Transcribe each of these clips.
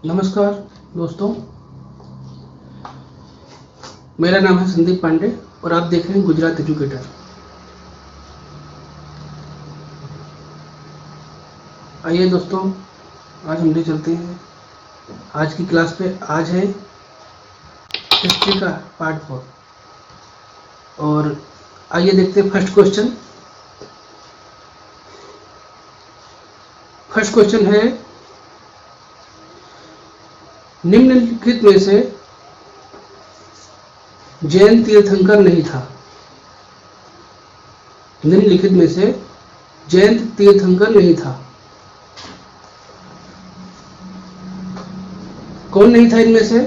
नमस्कार दोस्तों, मेरा नाम है संदीप पांडे और आप देख रहे हैं गुजरात एजुकेटर। आइए दोस्तों, आज हम ले चलते हैं आज की क्लास पे। आज है हिस्ट्री का पार्ट 4 और आइए देखते हैं फर्स्ट क्वेश्चन। फर्स्ट क्वेश्चन है, निम्नलिखित में से जैन तीर्थंकर नहीं था। निम्नलिखित में से जैन तीर्थंकर नहीं था। कौन नहीं था इनमें से?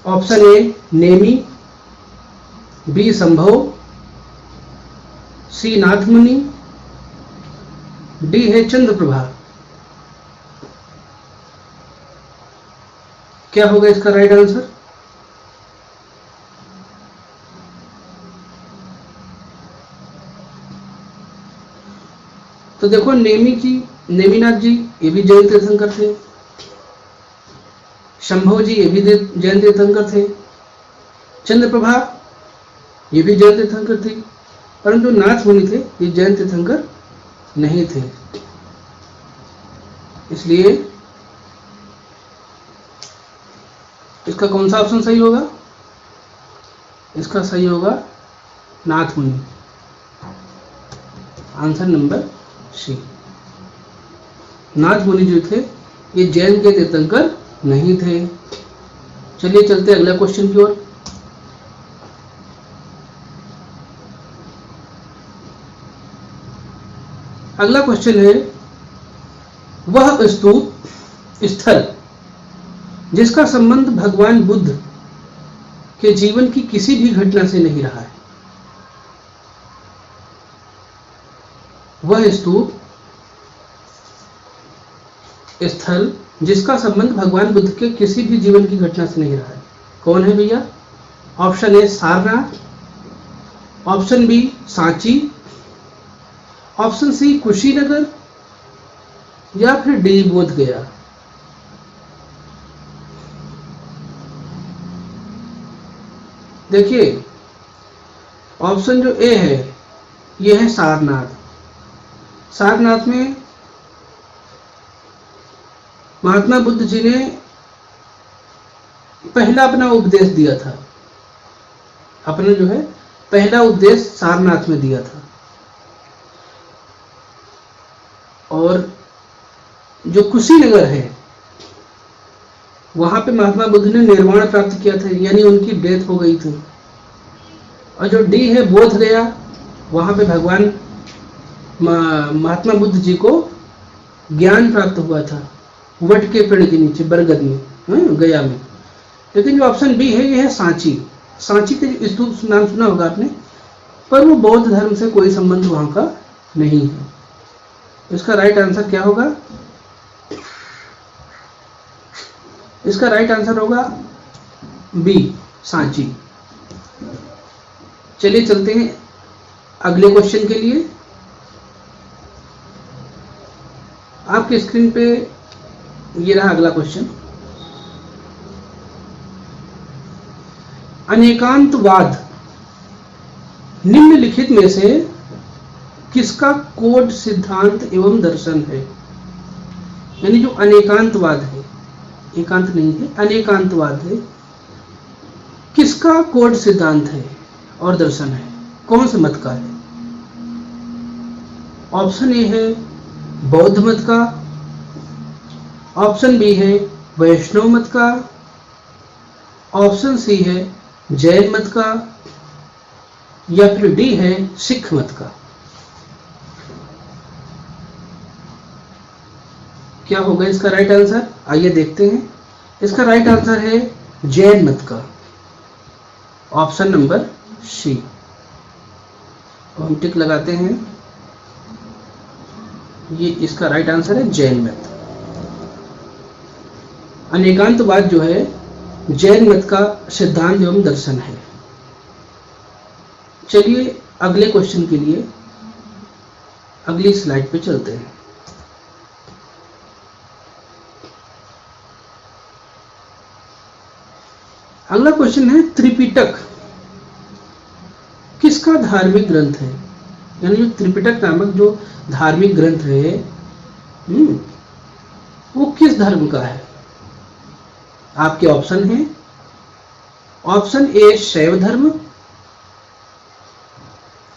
ऑप्शन ए नेमी, बी संभव, सी नाथमुनि, डी है चंद्रप्रभा। क्या होगा इसका राइट आंसर? तो देखो, नेमिनाथ जी ये भी जैन तीर्थंकर थे, शंभव जी ये भी जैन तीर्थंकर थे, चंद्रप्रभा ये भी जैन तीर्थंकर थे, परंतु नाथ मुनि थे ये जैन तीर्थंकर नहीं थे। इसलिए इसका कौन सा ऑप्शन सही होगा? इसका सही होगा नाथ मुनि, आंसर नंबर सी। नाथ मुनि जो थे ये जैन के तीर्थंकर नहीं थे। चलिए चलते अगला क्वेश्चन की ओर। अगला क्वेश्चन है, वह स्तूप स्थल जिसका संबंध भगवान बुद्ध के जीवन की किसी भी घटना से नहीं रहा है। वह स्तूप स्थल जिसका संबंध भगवान बुद्ध के किसी भी जीवन की घटना से नहीं रहा है, कौन है भैया? Option A Sarnath, option B Sanchi, option C Kushinagar या फिर डी बोध गया। देखिए, ऑप्शन जो ए है ये है सारनाथ। सारनाथ में महात्मा बुद्ध जी ने पहला अपना उपदेश दिया था। अपना जो है पहला उपदेश सारनाथ में दिया था। और जो कुशीनगर है वहां पे महात्मा बुद्ध ने निर्वाण प्राप्त किया था, यानी उनकी डेथ हो गई थी। और जो डी है बोध गया, वहां पे भगवान महात्मा बुद्ध जी को ज्ञान प्राप्त हुआ था वट के पेड़ के नीचे, बरगद में, गया में। लेकिन जो ऑप्शन बी है ये है सांची। सांची के स्तूप नाम सुना होगा आपने, पर वो बौद्ध धर्म से कोई संबंध वहां का नहीं है। इसका राइट आंसर क्या होगा? इसका राइट आंसर होगा बी सांची। चलिए चलते हैं अगले क्वेश्चन के लिए। आपके स्क्रीन पे ये रहा अगला क्वेश्चन। अनेकांतवाद निम्नलिखित में से किसका कोड सिद्धांत एवं दर्शन है? यानी जो अनेकांतवाद है, एकांत नहीं है, अनेकांतवाद है, किसका कोड सिद्धांत है और दर्शन है? कौन से मत का है? ऑप्शन ए है बौद्ध मत का, ऑप्शन बी है वैष्णव मत का, ऑप्शन सी है जैन मत का, या फिर डी है सिख मत का। क्या होगा इसका राइट आंसर? आइए देखते हैं। इसका राइट आंसर है जैन मत का, ऑप्शन नंबर सी। हम टिक लगाते हैं, ये इसका राइट आंसर है जैन मत। अनेकांतवाद जो है जैन मत का सिद्धांत एवं दर्शन है। चलिए अगले क्वेश्चन के लिए अगली स्लाइड पे चलते हैं। अगला क्वेश्चन है त्रिपिटक किसका धार्मिक ग्रंथ है? यानी जो त्रिपिटक नामक जो धार्मिक ग्रंथ है वो किस धर्म का है? आपके ऑप्शन है, ऑप्शन ए शैव धर्म,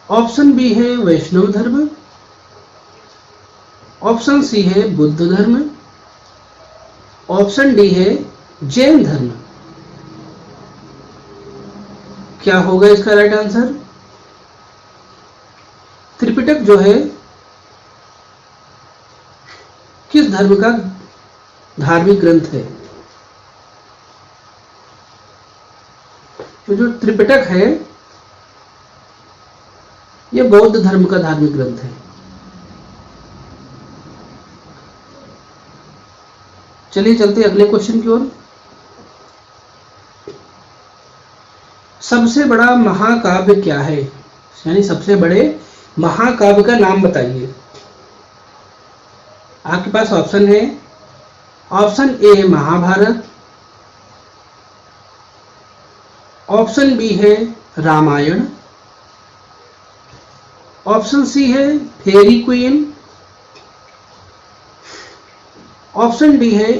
ऑप्शन बी है वैष्णव धर्म, ऑप्शन सी है बुद्ध धर्म, ऑप्शन डी है जैन धर्म। क्या होगा इसका राइट आंसर? त्रिपिटक जो है किस धर्म का धार्मिक ग्रंथ है? तो जो त्रिपिटक है यह बौद्ध धर्म का धार्मिक ग्रंथ है। चलिए चलते अगले क्वेश्चन की ओर। सबसे बड़ा महाकाव्य क्या है? यानी सबसे बड़े महाकाव्य का नाम बताइए। आपके पास ऑप्शन है, ऑप्शन ए है महाभारत, ऑप्शन बी है रामायण, ऑप्शन सी है फेरी क्वीन, ऑप्शन डी है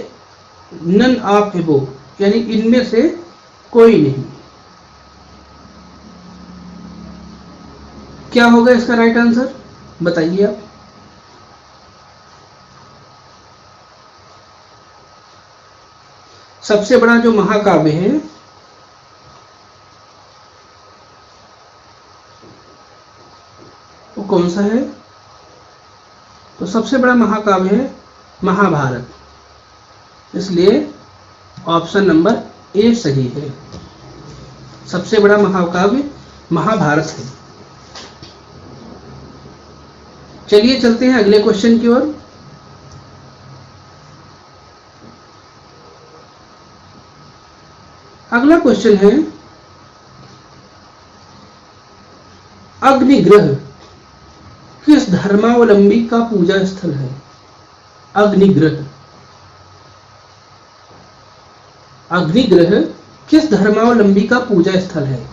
नन ऑफ एबोव, यानी इनमें से कोई नहीं। क्या होगा इसका राइट आंसर? बताइए आप। सबसे बड़ा जो महाकाव्य है वो कौन सा है? तो सबसे बड़ा महाकाव्य है महाभारत, इसलिए ऑप्शन नंबर ए सही है। सबसे बड़ा महाकाव्य महाभारत है। चलिए चलते हैं अगले क्वेश्चन की ओर। अगला क्वेश्चन है, अग्निग्रह किस धर्मावलंबी का पूजा स्थल है? अग्निग्रह, अग्निग्रह किस धर्मावलंबी का पूजा स्थल है?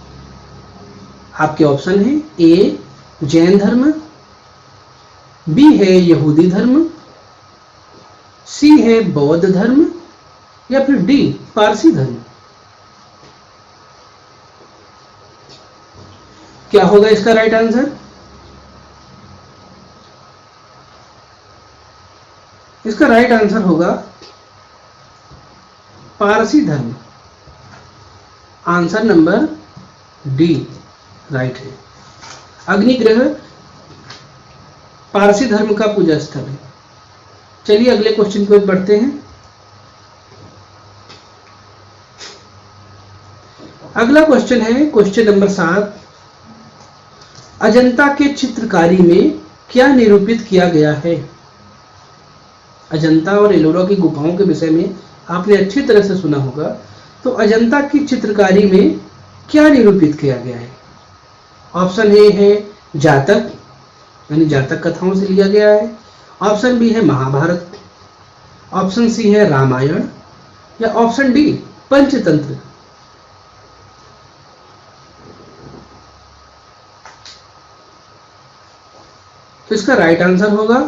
आपके ऑप्शन है, ए जैन धर्म, बी है यहूदी धर्म, सी है बौद्ध धर्म, या फिर डी पारसी धर्म। क्या होगा इसका राइट आंसर? इसका राइट आंसर होगा पारसी धर्म। आंसर नंबर डी राइट है। अग्निग्रह पारसी धर्म का पूजा स्थल है। चलिए अगले क्वेश्चन की ओर बढ़ते हैं। अगला क्वेश्चन है क्वेश्चन नंबर 7। अजंता के चित्रकारी में क्या निरूपित किया गया है? अजंता और एलोरा की गुफाओं के विषय में आपने अच्छी तरह से सुना होगा। तो अजंता की चित्रकारी में क्या निरूपित किया गया है? ऑप्शन ए है जातक, यानी जातक कथाओं से लिया गया है, ऑप्शन बी है महाभारत, ऑप्शन सी है रामायण, या ऑप्शन डी पंचतंत्र। तो इसका राइट आंसर होगा,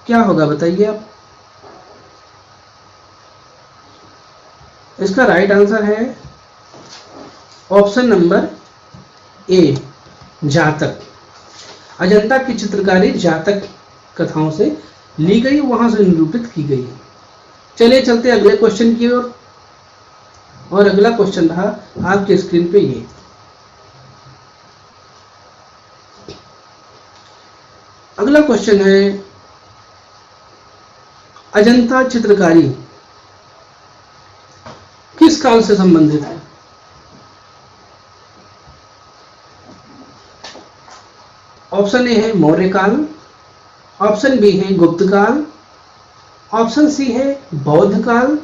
क्या होगा बताइए आप? इसका राइट आंसर है ऑप्शन नंबर ए जातक। अजंता की चित्रकारी जातक कथाओं से ली गई, वहां से निरूपित की गई। चलिए चलते अगले क्वेश्चन की ओर। और अगला क्वेश्चन रहा आपके स्क्रीन पे ये। अगला क्वेश्चन है, अजंता चित्रकारी किस काल से संबंधित है? ऑप्शन ए है मौर्य काल, ऑप्शन बी है गुप्त काल, ऑप्शन सी है बौद्ध काल,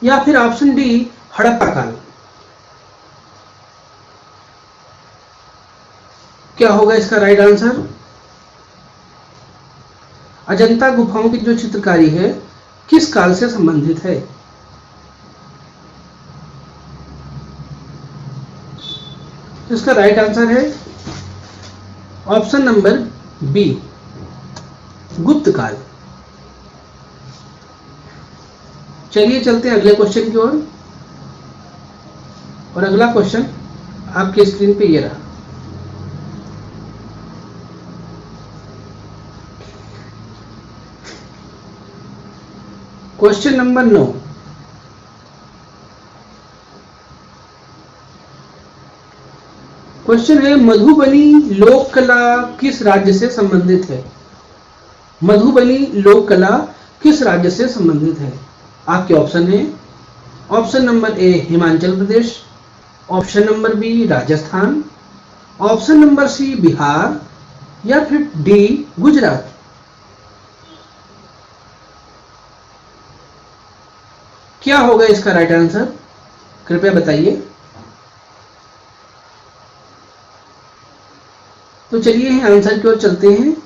या फिर ऑप्शन डी हड़प्पा काल। क्या होगा इसका राइट आंसर? अजंता गुफाओं की जो चित्रकारी है किस काल से संबंधित है? इसका राइट आंसर है ऑप्शन नंबर बी, गुप्त काल। चलिए चलते हैं अगले क्वेश्चन की ओर। और अगला क्वेश्चन आपकी स्क्रीन पे ये रहा। Question number 9। क्वेश्चन है मधुबनी लोक कला किस राज्य से संबंधित है? मधुबनी लोक कला किस राज्य से संबंधित है? आपके ऑप्शन है, option number A Himachal Pradesh, option number B Rajasthan, option number C Bihar, या फिर डी गुजरात। क्या होगा इसका राइट आंसर, कृपया बताइए। तो चलिए आंसर की ओर चलते हैं।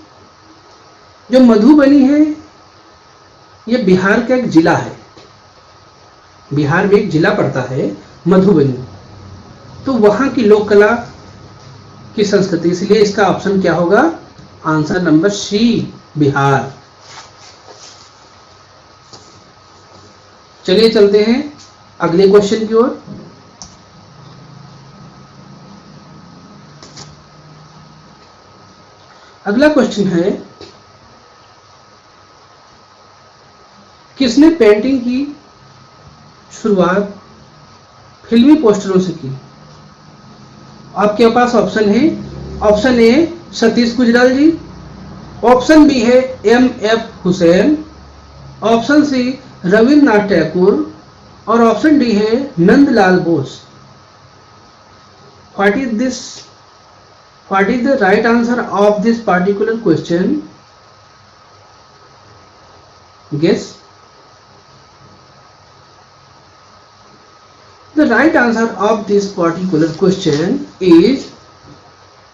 जो मधुबनी है यह बिहार का एक जिला है, बिहार में एक जिला पड़ता है मधुबनी, तो वहां की लोक कला की संस्कृति, इसलिए इसका ऑप्शन क्या होगा, आंसर नंबर सी बिहार। चलिए चलते हैं अगले क्वेश्चन की ओर। अगला क्वेश्चन है किसने पेंटिंग की शुरुआत फिल्मी पोस्टरों से की? आपके पास ऑप्शन है, option A Satish Gujral ji, option B है M F. Husain, option C Rabindranath Tagore, और ऑप्शन डी है Nandlal Bose. What is the right answer of this particular question? Guess. The right answer of this particular question is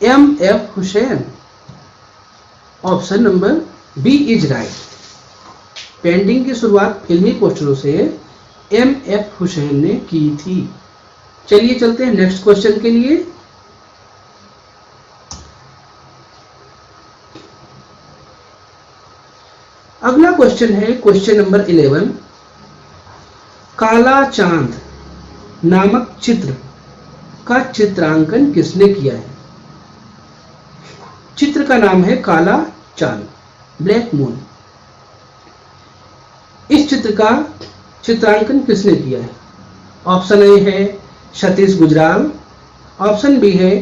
M.F. Hussain. Option number B is right. Painting की शुरुआत फिल्मी पोस्टरों से M.F. Hussain ने की थी। चलिए चलते हैं नेक्स्ट क्वेश्चन के लिए। अगला क्वेश्चन है क्वेश्चन नंबर 11। काला चांद नामक चित्र का चित्रांकन किसने किया है? चित्र का नाम है काला चांद, ब्लैक मून। इस चित्र का चित्रांकन किसने किया है? ऑप्शन ए है सतीश गुजराल, ऑप्शन बी है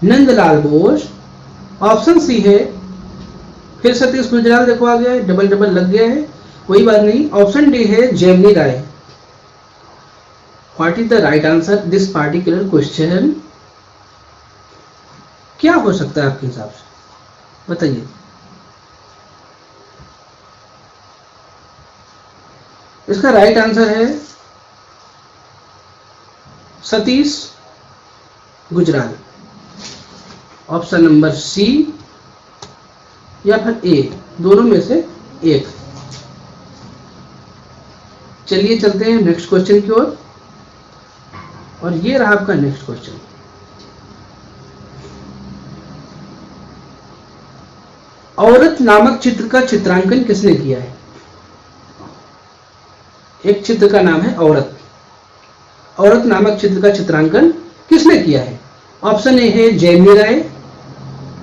नंदलाल बोस, ऑप्शन सी है, फिर सतीश गुजराल देखो आ गया है, डबल डबल लग गया है, कोई बात नहीं, ऑप्शन डी है Jamini Roy. What is the right answer this particular question? क्या हो सकता है आपके हिसाब से, बताइए। इसका राइट आंसर है Satish Gujral, option number C या फिर ए, दोनों में से एक। चलिए चलते हैं नेक्स्ट क्वेश्चन की ओर। और ये रहा आपका नेक्स्ट क्वेश्चन। औरत नामक चित्र का चित्रांकन किसने किया है? एक चित्र का नाम है औरत। औरत नामक चित्र का चित्रांकन किसने किया है? ऑप्शन ए है जेमिनी राय,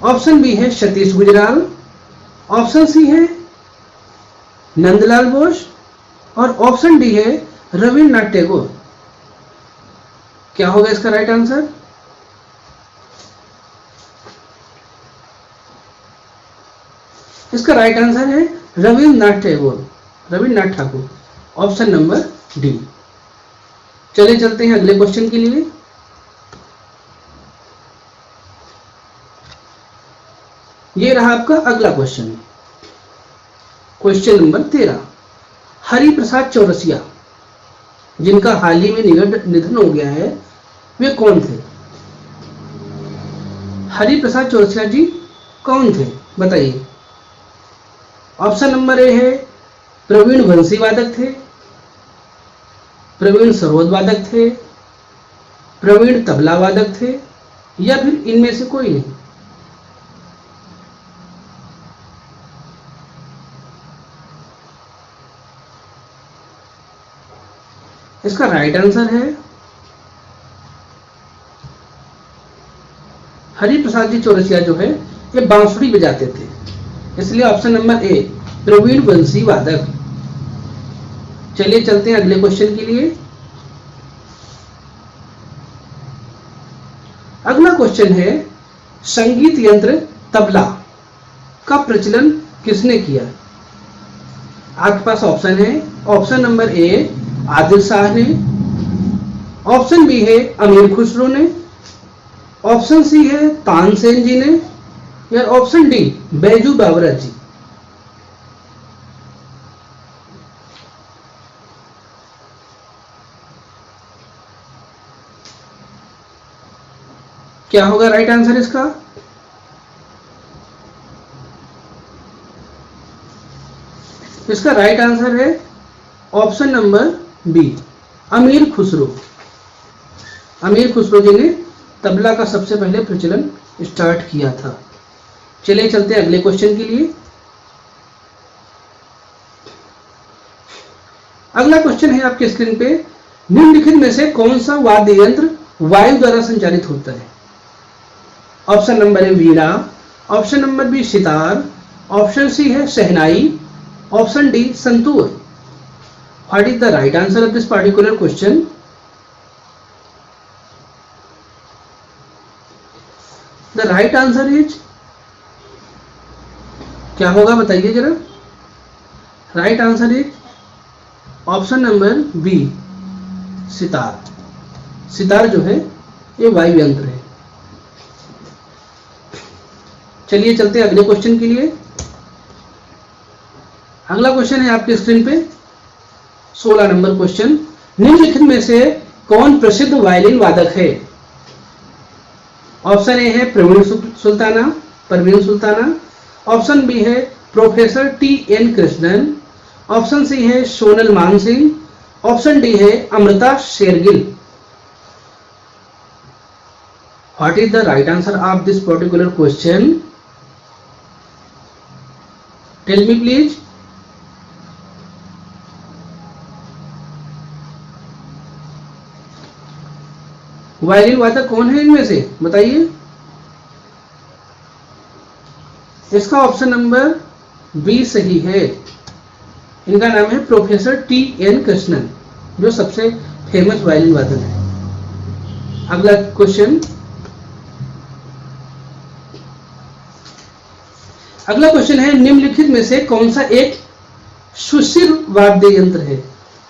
ऑप्शन बी है सतीश गुजराल, ऑप्शन सी है नंदलाल बोस, और ऑप्शन डी है रविन्द्रनाथ टैगोर। क्या होगा इसका राइट आंसर? इसका राइट आंसर है Rabindranath Tagore, Rabindranath Thakur, option number D. चले चलते हैं अगले क्वेश्चन के लिए। ये रहा आपका अगला question, question number 13। Hari Prasad Chaurasia, जिनका हाल ही में निधन हो गया है, वे कौन थे? हरि प्रसाद चौरसिया जी कौन थे, बताइए। ऑप्शन नंबर ए है प्रवीण वंशी वादक थे, प्रवीण सरोद वादक थे, प्रवीण तबला वादक थे, या फिर इनमें से कोई नहीं? इसका राइट आंसर है हरिप्रसाद जी चौरसिया जो है ये बांसुरी बजाते थे, इसलिए ऑप्शन नंबर ए प्रवीण वंशी वादक। चलिए चलते हैं अगले क्वेश्चन के लिए। अगला क्वेश्चन है संगीत यंत्र तबला का प्रचलन किसने किया? आपके पास ऑप्शन है, ऑप्शन नंबर ए आदिल शाह ने, ऑप्शन बी है अमीर खुसरो ने, ऑप्शन सी है तानसेन जी ने, या ऑप्शन डी बैजू बावरा जी। क्या होगा राइट आंसर इसका? इसका राइट आंसर है option number B Amir Khusro. अमीर खुसरो जी ने तबला का सबसे पहले प्रचलन स्टार्ट किया था। चलिए चलते हैं अगले क्वेश्चन के लिए। अगला क्वेश्चन है आपके स्क्रीन पे, निम्नलिखित में से कौन सा वाद्य यंत्र वायु द्वारा संचालित होता है? Option number A veena, option number B sitar, option C है shehnai, option D santoor. What is the right answer of this particular question? The right answer is, क्या होगा बताइए जरा? Right answer is option number B sitar. Sitar जो है ये वायु यंत्र है। चलिए चलते हैं अगले क्वेश्चन के लिए। अगला क्वेश्चन है आपके स्क्रीन पे 16 नंबर क्वेश्चन, निम्नलिखित में से कौन प्रसिद्ध वायलिन वादक है? ऑप्शन ए है परवीन सुल्ताना, ऑप्शन बी है professor T N Krishnan, option C है सोनल मानसिंह, ऑप्शन डी है Amrita Shergil. What is the right answer of this particular question? Tell me please. Violin वादक कौन है इनमें से बताइए? इसका ऑप्शन नंबर बी सही है। इनका नाम है प्रोफेसर टी एन कृष्णन, जो सबसे फेमस वायलिन वादक है। अगला क्वेश्चन, अगला क्वेश्चन है निम्नलिखित में से कौन सा एक सुशिर वाद्य यंत्र है?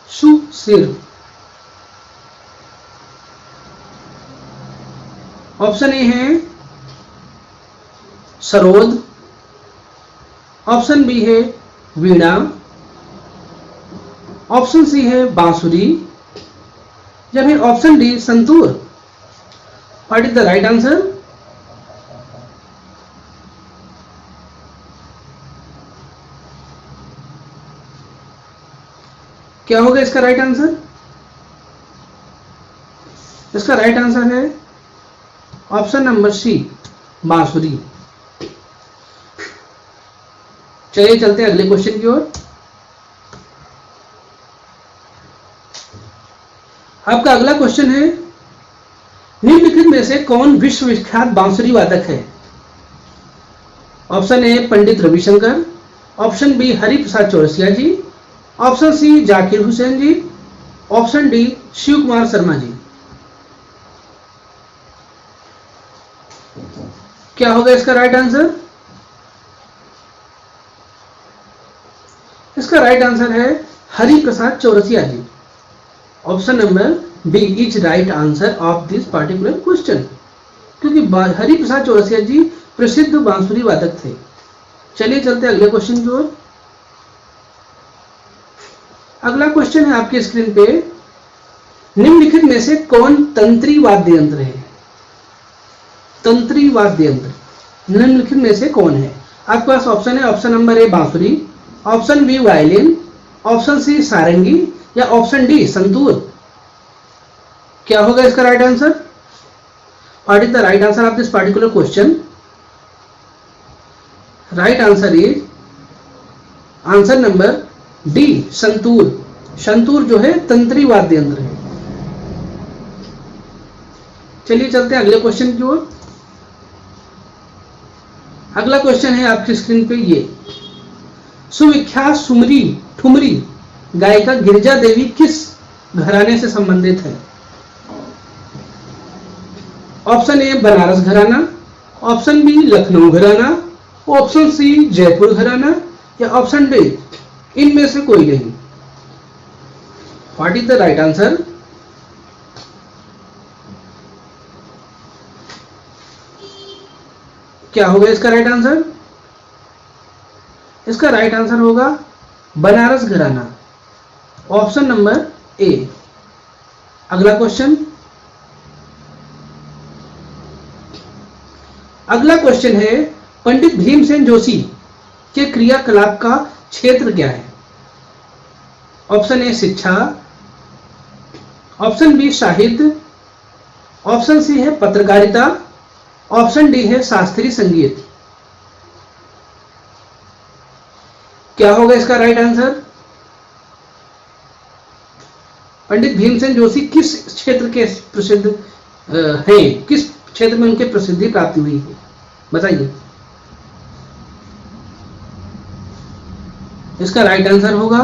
सुशिर। ऑप्शन ए है सरोद, ऑप्शन बी है वीणा, ऑप्शन सी है बांसुरी, या फिर option D santoor. What is the right answer? क्या होगा इसका राइट आंसर? इसका राइट आंसर है ऑप्शन नंबर सी बांसुरी। चलिए चलते हैं अगले क्वेश्चन की ओर। आपका अगला क्वेश्चन है, निम्नलिखित में से कौन विश्व विख्यात बांसुरी वादक है? Option A Pandit Ravishankar, option B Hariprasad Chaurasia ji, option C Zakir Hussain ji, option D Shiv Kumar Sharma ji. क्या होगा इसका राइट आंसर? इसका राइट आंसर है Hariprasad Chaurasia ji. Option number B is right answer of this particular question, क्योंकि हरिप्रसाद चौरसिया जी प्रसिद्ध बांसुरी वादक थे। चलिए चलते हैं अगले क्वेश्चन की ओर। अगला क्वेश्चन है आपके स्क्रीन पे, निम्नलिखित में से कौन तंत्री वाद्य यंत्र है? तंत्री वाद्य यंत्र निम्नलिखित में से कौन है? आपके पास ऑप्शन है, option number A bansuri, option B violin, option C sarangi, या ऑप्शन डी संतूर। क्या होगा इसका right answer? What is the right answer of this particular question? Right answer is answer number D, santoor. Santoor जो है तंत्री वाद्य यंत्र है। चलिए चलते हैं अगले क्वेश्चन की ओर। अगला क्वेश्चन है आपकी स्क्रीन पे ये, सुविख्यात सुमरी ठुमरी गायिका गिरिजा देवी किस घराने से संबंधित है? ऑप्शन ए बनारस घराना, ऑप्शन बी लखनऊ घराना, ऑप्शन सी जयपुर घराना, या ऑप्शन डी इनमें से कोई नहीं। What is the right answer? क्या होगा इसका राइट आंसर? इसका राइट आंसर होगा बनारस घराना, ऑप्शन नंबर ए। अगला क्वेश्चन, अगला क्वेश्चन है, पंडित भीमसेन जोशी के क्रियाकलाप का क्षेत्र क्या है? ऑप्शन ए शिक्षा, ऑप्शन बी साहित्य, ऑप्शन सी है पत्रकारिता, ऑप्शन डी है शास्त्रीय संगीत। क्या होगा इसका राइट आंसर? पंडित भीमसेन जोशी किस क्षेत्र के प्रसिद्ध हैं? किस क्षेत्र में उनके प्रसिद्धि प्राप्ति हुई है, बताइए। इसका राइट आंसर होगा,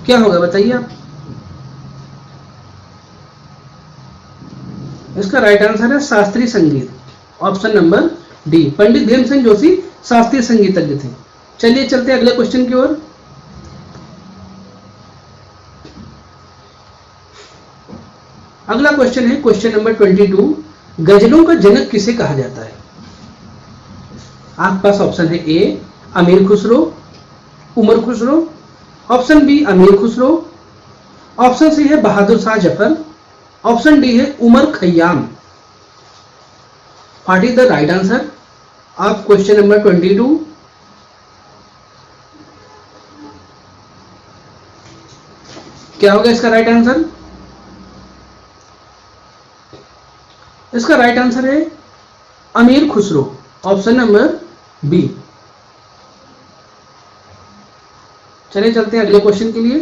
क्या होगा बताइए आप। इसका राइट आंसर है शास्त्रीय संगीत, option number D. Pandit Bhimsen Joshi शास्त्रीय संगीतज्ञ थे। चलिए चलते हैं अगले क्वेश्चन की ओर। अगला क्वेश्चन है क्वेश्चन नंबर 22, गजलों का जनक किसे कहा जाता है? आपके पास ऑप्शन है A Amir Khusro, Umar Khusro, option B Amir Khusro, option C है बहादुर शाह जफर, ऑप्शन डी है Omar Khayyam. What is the right answer of question number 22? क्या होगा इसका राइट आंसर? इसका राइट आंसर है Amir Khusro, option number B. चलिए चलते हैं अगले क्वेश्चन के लिए।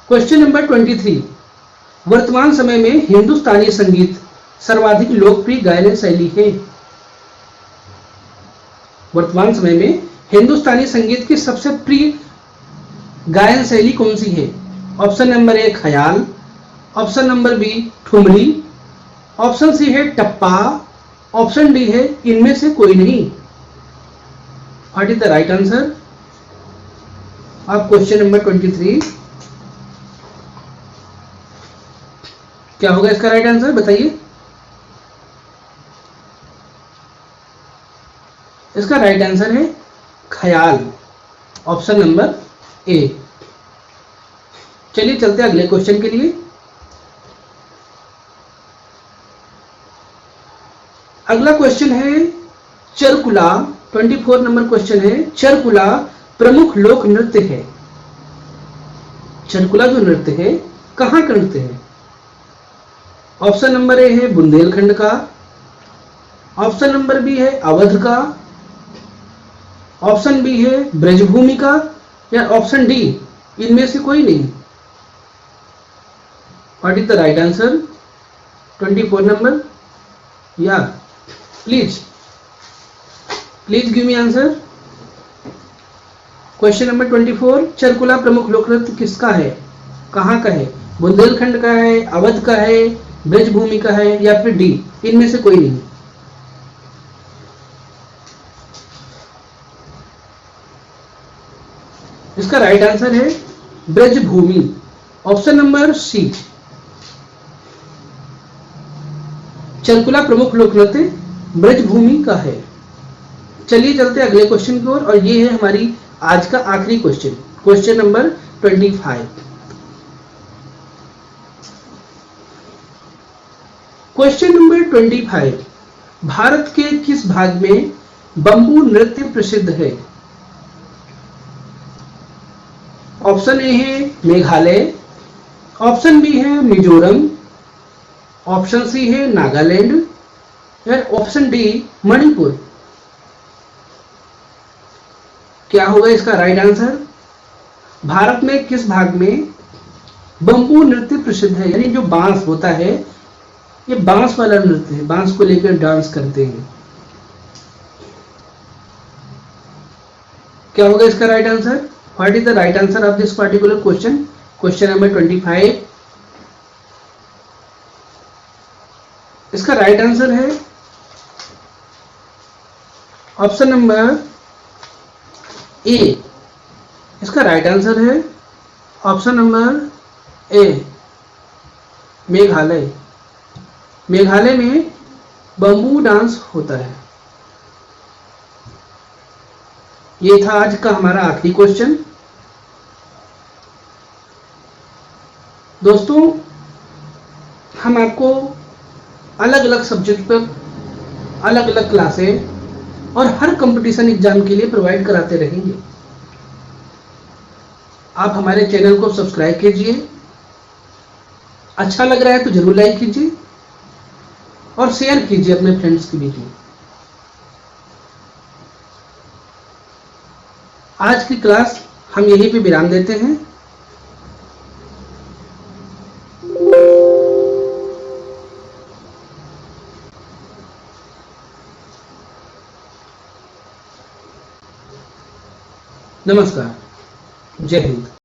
क्वेश्चन नंबर 23, वर्तमान समय में हिंदुस्तानी संगीत सर्वाधिक लोकप्रिय गायन शैली है। वर्तमान समय में हिंदुस्तानी संगीत की सबसे प्रिय गायन शैली कौन सी है? Option number A khayal, option number B thumri, option C है टप्पा, ऑप्शन डी है इनमें से कोई नहीं। What is the right answer of question number 23? क्या होगा इसका राइट आंसर बताइए। इसका राइट आंसर है ख्याल, ऑप्शन नंबर ए। चलिए चलते हैं अगले क्वेश्चन के लिए। अगला क्वेश्चन है चरकुला, 24 नंबर क्वेश्चन है, चरकुला प्रमुख लोक नृत्य है। चरकुला जो नृत्य है कहां का नृत्य है? ऑप्शन नंबर ए है बुंदेलखंड का, ऑप्शन नंबर बी है अवध का, ऑप्शन बी है ब्रजभूमि का, या ऑप्शन डी इनमें से कोई नहीं। What is the right answer 24 number? या please give me answer. Question number 24, Charkula प्रमुख लोक नृत्य किसका है, कहां का है? बुंदेलखंड का है, अवध का है, ब्रजभूमि का है, या फिर डी इनमें से कोई नहीं। इसका राइट आंसर है Brajbhoomi, option number C. Charkula प्रमुख लोक नृत्य ब्रजभूमि का है। चलिए चलते हैं अगले क्वेश्चन की ओर, और ये है हमारी आज का आखिरी question, question number 25। Question number 25, Bharat के किस भाग में बंबू नृत्य प्रसिद्ध है? ऑप्शन ए है मेघालय, ऑप्शन बी है मिजोरम, ऑप्शन सी है नागालैंड और ऑप्शन डी मणिपुर। क्या होगा इसका राइट आंसर? भारत में किस भाग में बंबू नृत्य प्रसिद्ध है? यानी जो बांस होता है, ये बांस वाला नृत्य है, बांस को लेकर डांस करते हैं। क्या होगा इसका right answer? What is the right answer of this particular question? Question number 25। इसका राइट आंसर है ऑप्शन नंबर ए। इसका राइट आंसर है ऑप्शन नंबर ए, मेघालय। मेघालय में बंबू डांस होता है। ये था आज का हमारा आखिरी क्वेश्चन। दोस्तों, हम आपको अलग अलग सब्जेक्ट पर अलग अलग क्लासें और हर कंपटीशन एग्जाम के लिए प्रोवाइड कराते रहेंगे। आप हमारे चैनल को सब्सक्राइब कीजिए, अच्छा लग रहा है तो जरूर लाइक कीजिए और शेयर कीजिए अपने फ्रेंड्स के बीच में। आज की क्लास हम यहीं पे विराम देते हैं। नमस्कार, जय हिंद।